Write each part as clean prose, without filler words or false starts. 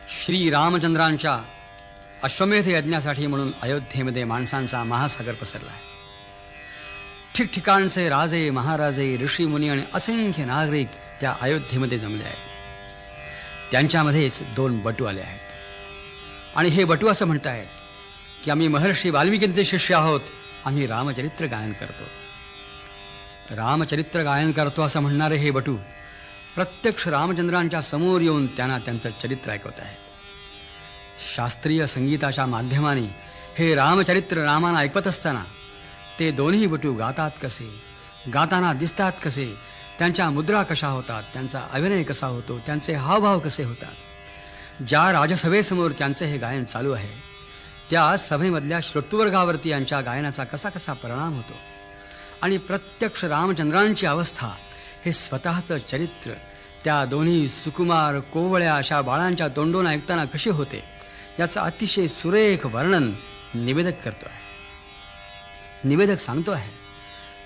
श्री रामचंद्रांच्या अश्वमेध यज्ञासाठी म्हणून अयोध्येमध्ये माणसांचा महासागर पसरला आहे. ठिकठिकाणचे राजे, महाराजे, ऋषी, मुनी आणि असंख्य नागरिक त्या अयोध्येमध्ये जमले आहेत. त्यांच्यामध्येच 2 बटू आले आहेत आणि हे बटू असं म्हणतायत की आम्ही महर्षी वाल्मिकींचे शिष्य आहोत, आम्ही रामचरित्र गायन करतो. रामचरित्र गायन करतो असं म्हणणारे हे बटू प्रत्यक्ष रामचंद्रांच्या समोर येऊन त्यांना त्यांचं चरित्र ऐकवत आहेत. शास्त्रीय संगीताच्या माध्यमाने हे रामचरित्र रामाना ऐकवत असताना ते दोन्ही बटू गातात कसे, गाताना दिसतात कसे, त्यांच्या मुद्रा कशा होतात, त्यांचा अभिनय कसा होतो, त्यांचे हावभाव कसे होतात. ज्या राजसभेसमोर त्यांचे हे गायन चालू आहे त्या सभेमधल्या श्रोतृवर्गावरती यांच्या गायनाचा कसा कसा परिणाम होतो आणि प्रत्यक्ष रामचंद्रांची अवस्था, हे स्वतःचं चरित्र त्या दोन्ही सुकुमार कोवळ्या अशा बाळांच्या तोंडून ऐकताना कसे होते याचं अतिशय सुरेख वर्णन निवेदक करतो आहे. निवेदक सांगतो आहे,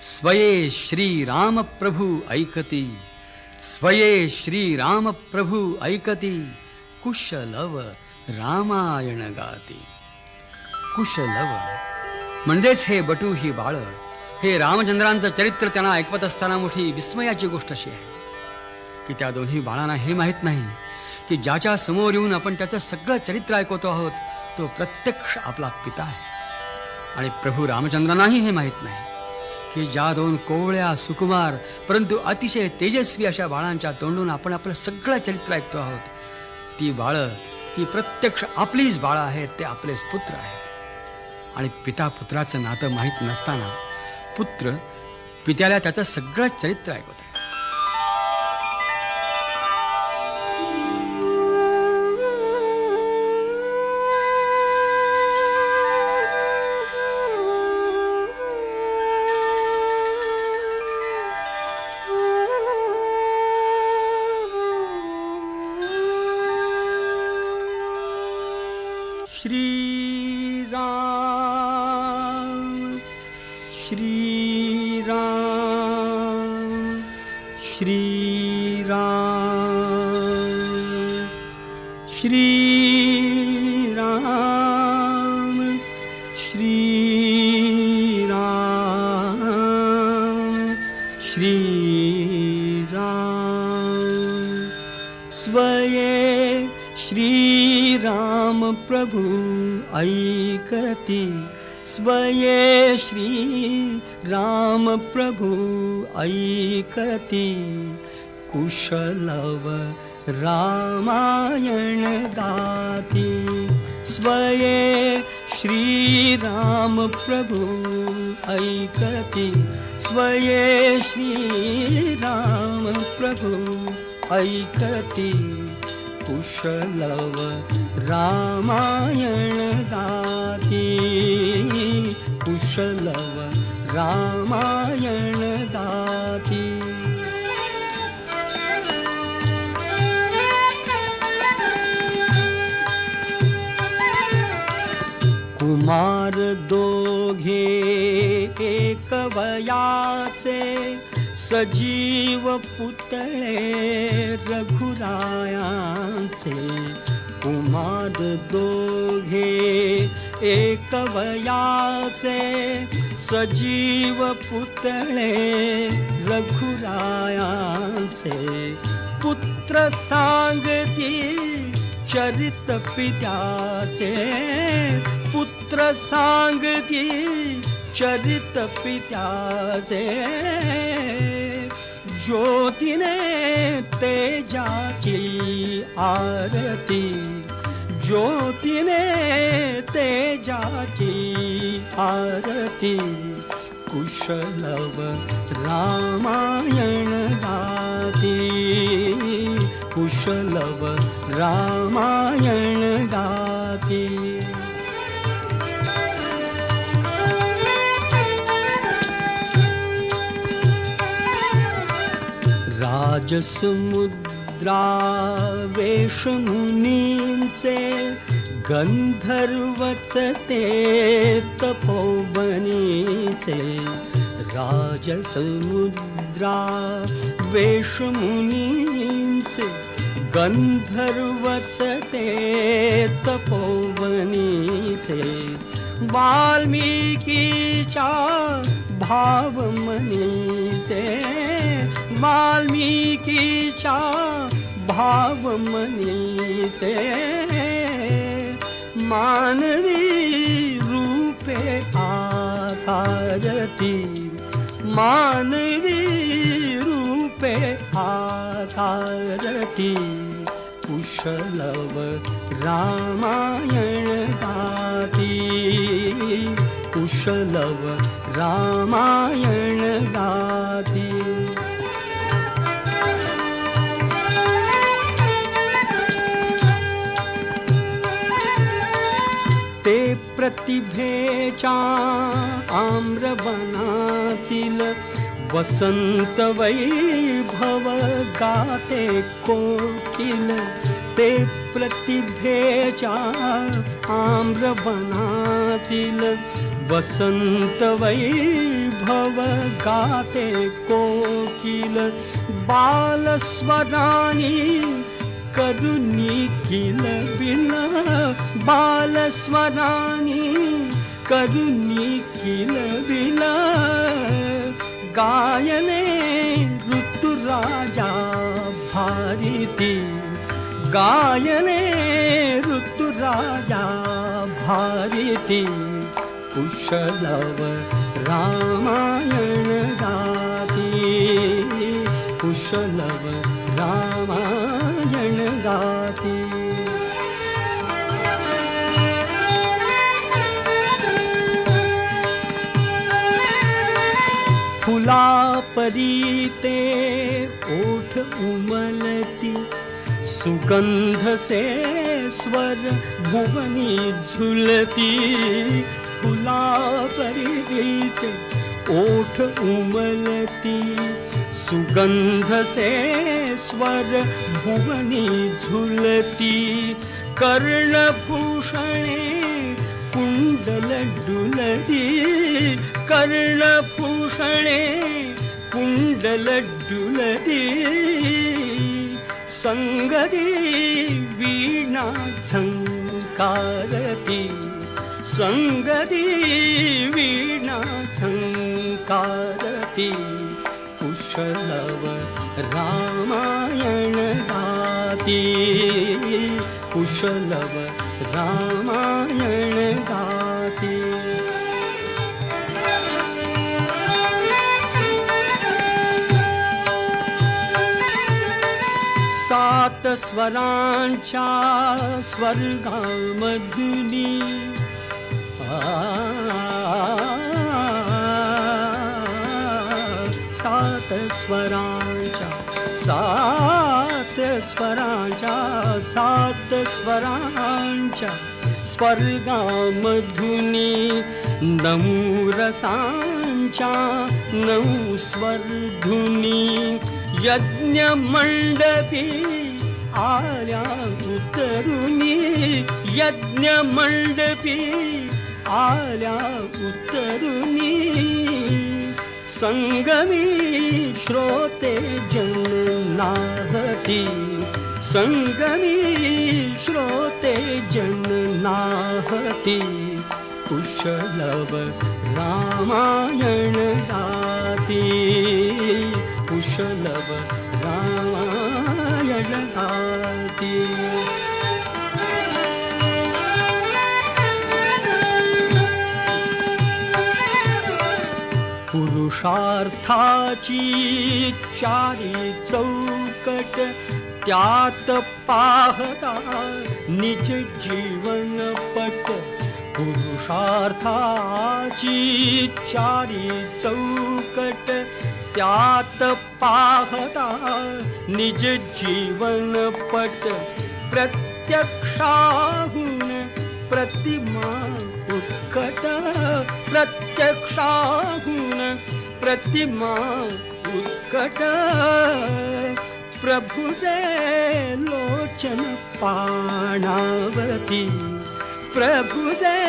स्वये श्री राम प्रभू ऐकती, स्वये श्री राम प्रभू ऐकती, कुशलव रामायण गाती. कुशलव म्हणजेच हे बटू, ही बाळ, हे रामचंद्रांचं चरित्र त्यांना ऐकवत असताना मोठी विस्मयाची गोष्ट अशी आहे की त्या दोन्ही बाळांना हे माहीत नाही की ज्याच्या समोर येऊन आपण त्याचं सगळं चरित्र ऐकवतो आहोत तो प्रत्यक्ष आपला पिता आहे. आणि प्रभू रामचंद्रांनाही हे माहीत नाही की ज्या 2 कोवळ्या सुकुमार परंतु अतिशय तेजस्वी अशा बाळांच्या तोंडून आपण आपलं सगळं चरित्र ऐकतो आहोत, ती बाळं ही प्रत्यक्ष आपलीच बाळं आहेत, ते आपलेच पुत्र आहेत. आणि पिता पुत्राचं नातं माहीत नसताना पुत्र पित्याला त्याचं सगळं चरित्र ऐकवत आहे. प्रभु ऐकती, स्वये श्री राम प्रभु ऐकती, कुशलव रामायण गाती. स्वये श्री राम प्रभु ऐकती, स्वये श्री राम प्रभु ऐकती, कुशलव रामायण गाती, कुशलव रामायण गाती. कुमार दोघे एक वयाचे, सजीव पुतळे रघुरायांचे. कुमार दोघे एक वयाचे, सजीव पुतळे रघुरायांचे. पुत्र सांगती चरित पित्याचे, पुत्र सांगती चरित पित्याचे. ज्योतीने तेजाची आरती, ज्योतीने तेजाची आरती, कुशलव रामायण गाती, कुशलव रामायण गाती. राजसमुद्रा वेशमुनींचे, गंधर्वच ते तपोवनीचे. राजसमुद्रा वेशमुनींचे, गंधर्वच ते तपोवनीचे वाल्मिकीच्या भावमनीचे वाल्मिकीच्या भावमनीचे मानवी रूपे आकारती मानवी रूपे आकारती कुशलव रामायण गाती कुशलव रामायण गाती ते प्रतिभेच्या आम्रवनातील वसंत वैभव गाते कोकिल ते प्रतिभेच्या आम्रवनातील वसंत वैभव गाते कोकिल बालस्वरानी करुणी किल बिन बालस्वरानी करुणी किल बिन गायने ऋतुराजा भारती गायने ऋतुराजा भारती कुशलव रामायण गाती कुशलव रामायण गाती फुला परीते ओठ उमलती सुगंध से स्वर भुवनी झुलती फुला परीते ओठ उमलती सुगंध से स्वर भुवनी झुलती कर्णभूषणे कुंडल डुलती कर्णभूषणे कुंडल डुलती संगती वीणा झंकारती संगती वीणा झंकारती कुशलव रामायण गाती कुशलव रामायण गाती सात स्वरांच्या स्वर्गामधुनी सात स्वरांच्या स्वर्गामधुनी नऊ रसांच्या नऊ स्वरधुनी यज्ञ मंडपी आल्या उतरुनी यज्ञ मंडपी आल्या उतरुनी संगमी श्रोते जननाहती संगमी श्रोते जननाहती कुशलव रामायण गाती कुशलव रामायण गाती पुरुषार्थाची चारी चौकट त्यात पाहता निज जीवन पट पुरुषार्थाची चारी चौकट त्यात पाहता निज जीवन पट प्रत्यक्षाहून प्रतिमा उत्कट प्रत्यक्षाहून प्रतिमा उत्कट प्रभुजे लोचन पाणावती प्रभुजे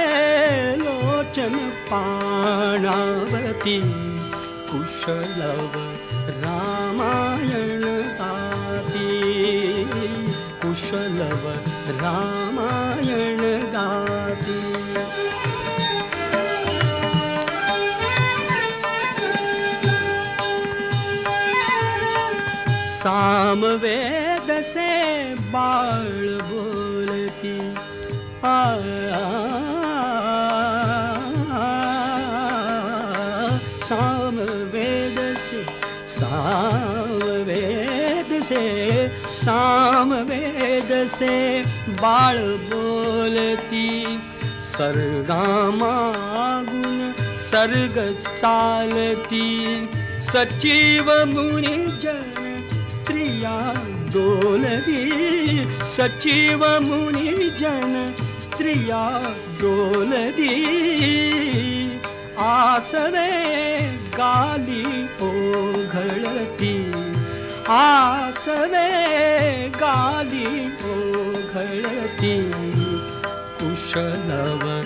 लोचन पाणावती कुशलव रामायण गाती कुशलव रामायण गाती. सामवेद से बाळ बोलती. सामवेद से सामवेद से बाळ बोलती. सर्गामागुण सर्ग चालती. सचिव मुनिजन स्त्रिया डोलती. सचिव मुनिजन स्त्रिया डोलती. आसवे गाली ओघळती. आसवे गाली ओघळती. कुशलव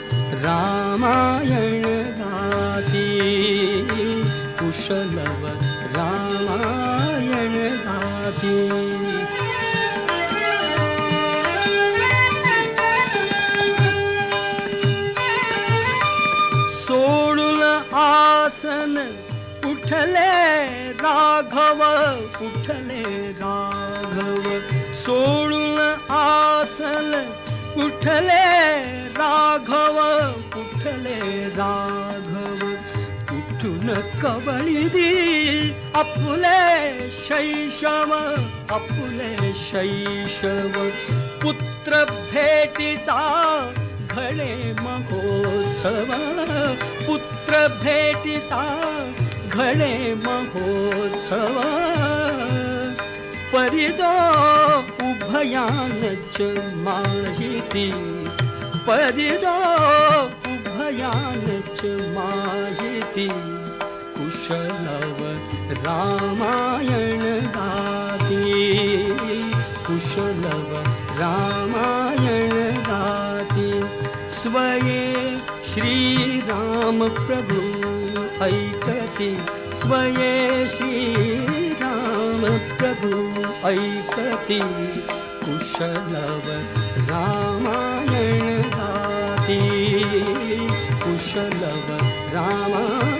रामायण गाती. कुशलव रामायण गाती. सोडून आसन उठले राघव. उठले राघव. सोडून आसन उठले राघव. उठले राघव. उठून कवळी आपुले शैशव. आपुले शैशव. पुत्र भेटीचा घडे महोत्सव. पुत्र भेटीचा घडे महोत्सव. परिदो उभयानच माहिती. परिदो उभयानच माहिती. कुशलव रामायण गाती. कुशलव रामायण गाती. स्वये श्रीराम प्रभु ऐकती. स्वये श्रीराम प्रभु ऐकती. कुशलव रामायण गाती. कुशलव रामायण